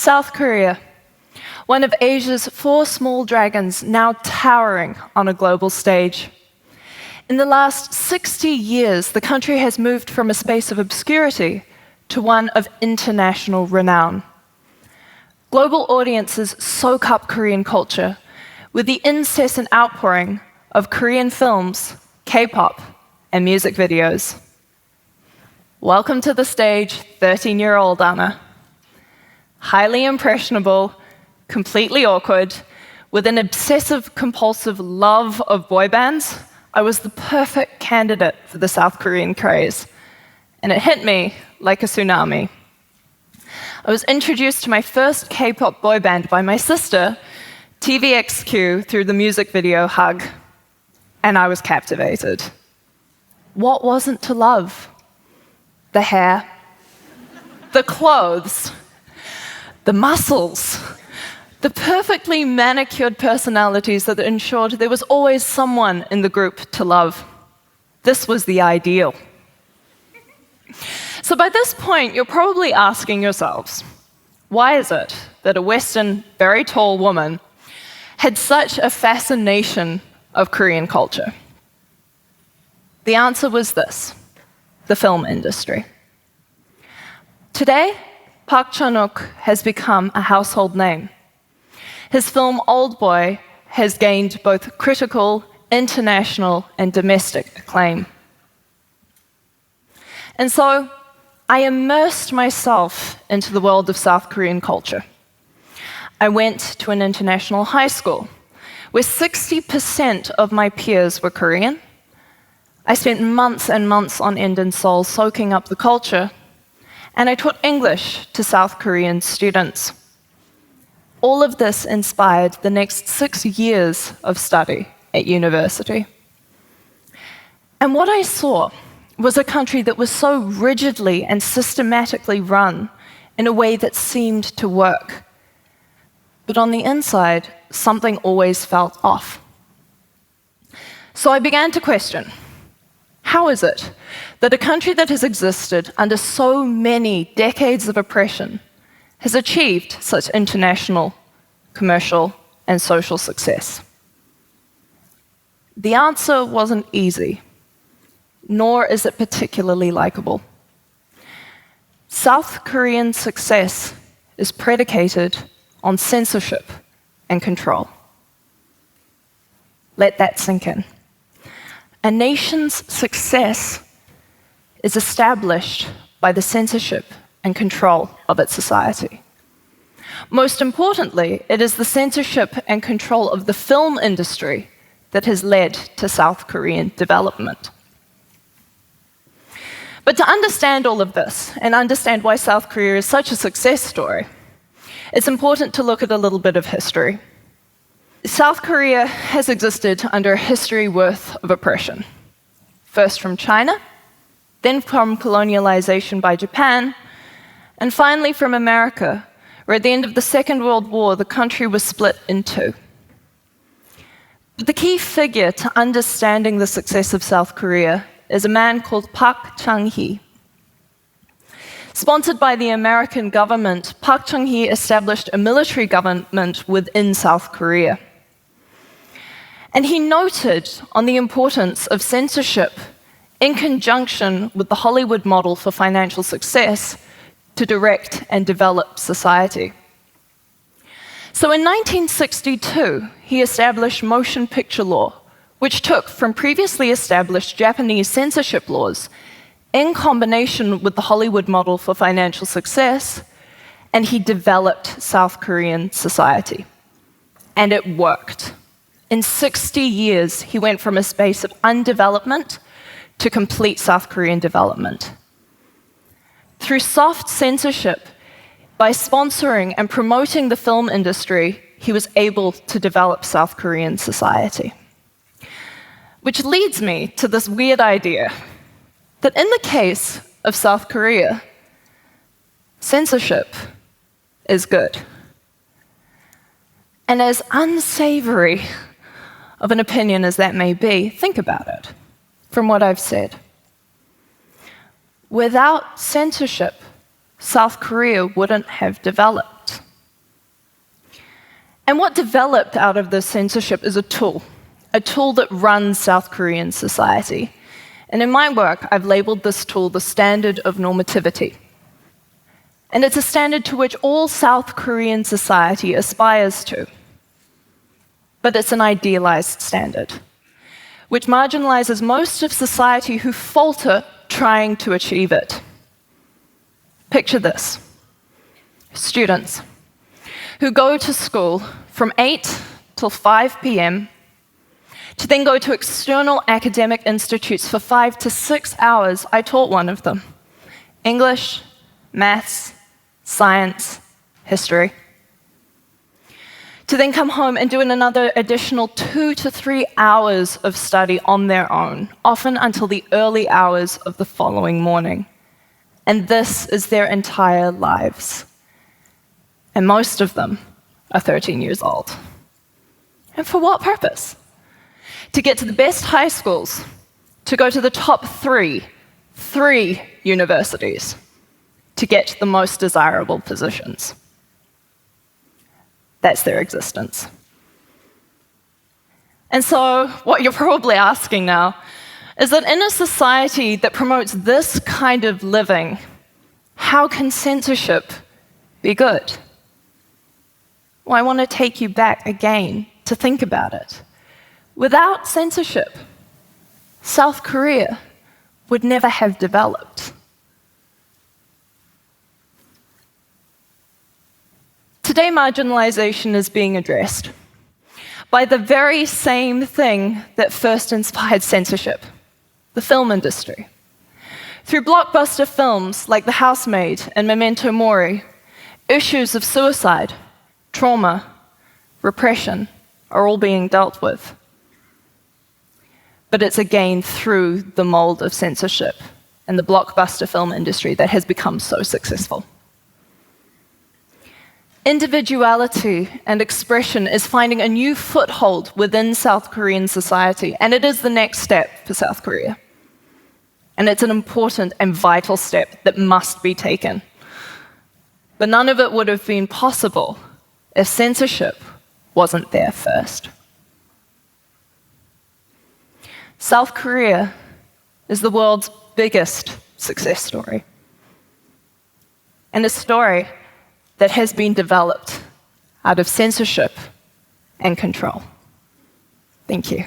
South Korea, one of Asia's 4 small dragons now towering on a global stage. In the last 60 years, the country has moved from a space of obscurity to one of international renown. Global audiences soak up Korean culture with the incessant outpouring of Korean films, K-pop, and music videos. Welcome to the stage, 13-year-old Anna. Highly impressionable, completely awkward, with an obsessive-compulsive love of boy bands, I was the perfect candidate for the South Korean craze. And it hit me like a tsunami. I was introduced to my first K-pop boy band by my sister, TEDxAuckland, through the music video Hug, and I was captivated. What wasn't to love? The hair, the clothes, the muscles, the perfectly manicured personalities that ensured there was always someone in the group to love. This was the ideal. So by this point, you're probably asking yourselves, why is it that a Western, very tall woman had such a fascination of Korean culture? The answer was this: the film industry. Today, Park Chan-wook has become a household name. His film Old Boy has gained both critical, international, and domestic acclaim. And so, I immersed myself into the world of South Korean culture. I went to an international high school where 60% of my peers were Korean. I spent months and months on end in Seoul soaking up the culture, and I taught English to South Korean students. All of this inspired the next 6 years of study at university. And what I saw was a country that was so rigidly and systematically run in a way that seemed to work. But on the inside, something always felt off. So I began to question, how is it that a country that has existed under so many decades of oppression has achieved such international, commercial, and social success? The answer wasn't easy, nor is it particularly likable. South Korean success is predicated on censorship and control. Let that sink in. A nation's success is established by the censorship and control of its society. Most importantly, it is the censorship and control of the film industry that has led to South Korean development. But to understand all of this, and understand why South Korea is such a success story, it's important to look at a little bit of history. South Korea has existed under a history worth of oppression. First from China, then from colonialization by Japan, and finally from America, where at the end of the Second World War, the country was split in two. But the key figure to understanding the success of South Korea is a man called Park Chung-hee. Sponsored by the American government, Park Chung-hee established a military government within South Korea. And he noted on the importance of censorship in conjunction with the Hollywood model for financial success to direct and develop society. So in 1962, he established motion picture law, which took from previously established Japanese censorship laws in combination with the Hollywood model for financial success, and he developed South Korean society. And it worked. In 60 years, he went from a space of undevelopment to complete South Korean development. Through soft censorship, by sponsoring and promoting the film industry, he was able to develop South Korean society. Which leads me to this weird idea that in the case of South Korea, censorship is good. And as unsavory of an opinion as that may be, think about it from what I've said. Without censorship, South Korea wouldn't have developed. And what developed out of this censorship is a tool that runs South Korean society. And in my work, I've labeled this tool the standard of normativity. And it's a standard to which all South Korean society aspires to. But it's an idealized standard, which marginalizes most of society who falter trying to achieve it. Picture this: students who go to school from 8 till 5 p.m. to then go to external academic institutes for 5 to 6 hours. I taught one of them: English, maths, science, history. To then come home and do another additional 2 to 3 hours of study on their own, often until the early hours of the following morning. And this is their entire lives. And most of them are 13 years old. And for what purpose? To get to the best high schools, to go to the top three universities, to get the most desirable positions. That's their existence. And so, what you're probably asking now is that in a society that promotes this kind of living, how can censorship be good? Well, I want to take you back again to think about it. Without censorship, South Korea would never have developed. Today, marginalization is being addressed by the very same thing that first inspired censorship: the film industry. Through blockbuster films like The Housemaid and Memento Mori, issues of suicide, trauma, repression are all being dealt with. But it's again through the mold of censorship and the blockbuster film industry that has become so successful. Individuality and expression is finding a new foothold within South Korean society, and it is the next step for South Korea. And it's an important and vital step that must be taken. But none of it would have been possible if censorship wasn't there first. South Korea is the world's biggest success story, and a story that has been developed out of censorship and control. Thank you.